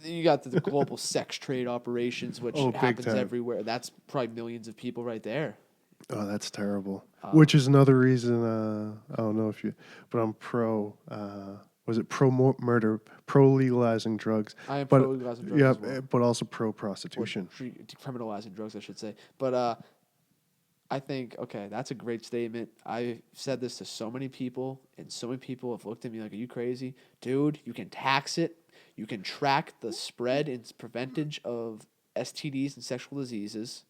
you got the global sex trade operations, which big happens time. everywhere. That's probably millions of people right there. Oh, that's terrible. Which is another reason, I don't know if you, but I'm pro, was it murder, pro legalizing drugs? I am But pro legalizing drugs yeah, as well. but also pro Or prostitution. decriminalizing drugs, I should say. But I think, okay, that's a great statement. I've said this to so many people, and so many people have looked at me like, are you crazy? Dude, you can tax it. You can track the spread and preventage of STDs and sexual diseases.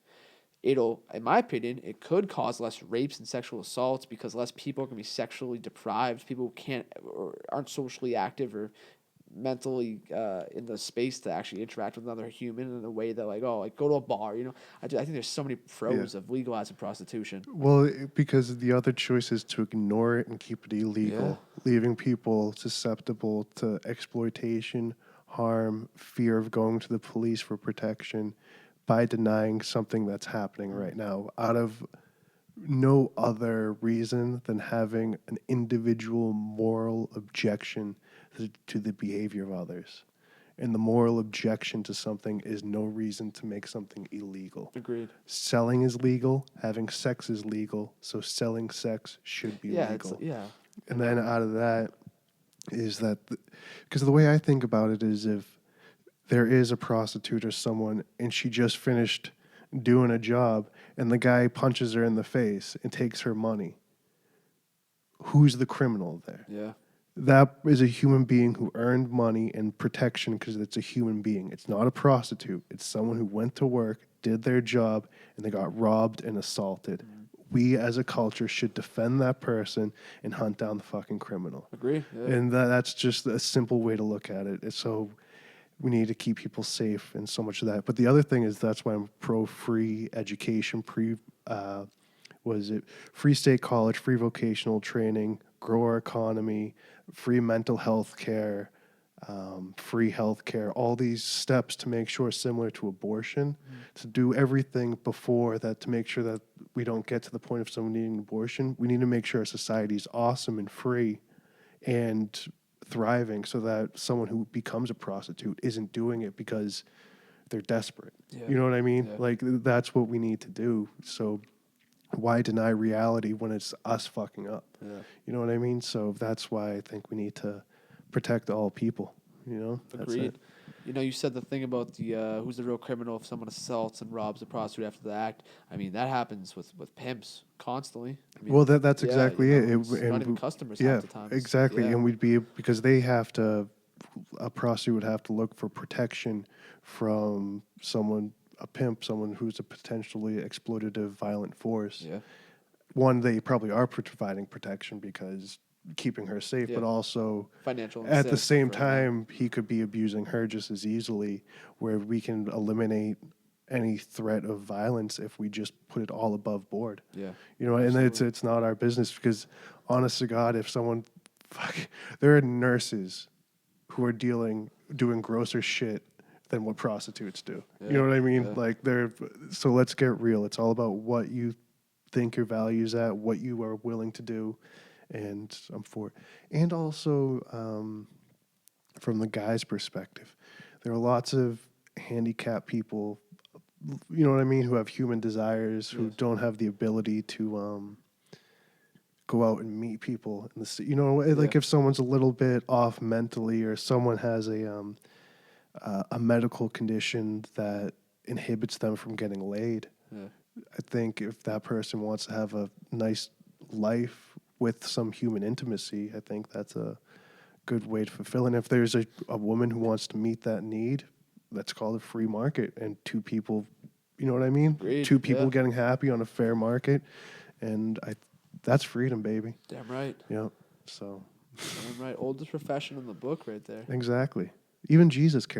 It'll, in my opinion, it could cause less rapes and sexual assaults because less people are going to be sexually deprived. People who can't or aren't socially active or mentally in the space to actually interact with another human in a way that, like, oh, like go to a bar. I think there's so many pros of legalizing prostitution. Well, because the other choice is to ignore it and keep it illegal, Yeah. leaving people susceptible to exploitation, harm, fear of going to the police for protection by denying something that's happening right now out of no other reason than having an individual moral objection to the behavior of others. And the moral objection to something is no reason to make something illegal. Agreed. Selling is legal, having sex is legal, so selling sex should be Yeah, legal. yeah. And then out of that is that, because the way I think about it is if there is a prostitute or someone and she just finished doing a job and the guy punches her in the face and takes her money, who's the criminal there? Yeah. That is a human being who earned money and protection because it's a human being. It's not a prostitute. It's someone who went to work, did their job, and they got robbed and assaulted. We as a culture should defend that person and hunt down the fucking criminal. Agree. Yeah. And that's just a simple way to look at it. So we need to keep people safe and so much of that. But the other thing is that's why I'm pro free education, free state college, free vocational training, grow our economy, free mental health care, free health care, all these steps to make sure, similar to abortion, to do everything before that to make sure that we don't get to the point of someone needing an abortion. We need to make sure our society is awesome and free and thriving so that someone who becomes a prostitute isn't doing it because they're desperate. Yeah. You know what I mean? Yeah. Like, that's what we need to do. So why deny reality when it's us fucking up? Yeah. You know what I mean? So that's why I think we need to protect all people. You know? That's Agreed. it. You said the thing about the who's the real criminal if someone assaults and robs a prostitute after the act. I mean, that happens with pimps constantly. I mean, Well, that's yeah, exactly it. it's not even customers half the time. Exactly. Yeah. And because a prostitute would have to look for protection from a pimp, someone who's a potentially exploitative, violent force. Yeah. One, they probably are providing protection because keeping her safe, but also financial at the incentive same for time, he could be abusing her just as easily, where we can eliminate any threat of violence if we just put it all above board. Yeah. And it's not our business because, honest to God, if someone, there are nurses who are doing grosser shit than what prostitutes do. Yeah. You know what I mean? Yeah. Like so let's get real. It's all about what you think your value's at, what you are willing to do, and I'm for it. And also, from the guy's perspective, there are lots of handicapped people, you know what I mean, who have human desires, who don't have the ability to go out and meet people in the city. Like if someone's a little bit off mentally, or someone has a medical condition that inhibits them from getting laid. Yeah. I think if that person wants to have a nice life with some human intimacy, I think that's a good way to fulfill. And if there's a woman who wants to meet that need, that's called a free market. And two people, you know what I mean? Agreed. Two people Yeah. getting happy on a fair market. And that's freedom, baby. Damn right. Yeah. So. Damn right. Oldest profession in the book right there. Exactly. Even Jesus cared.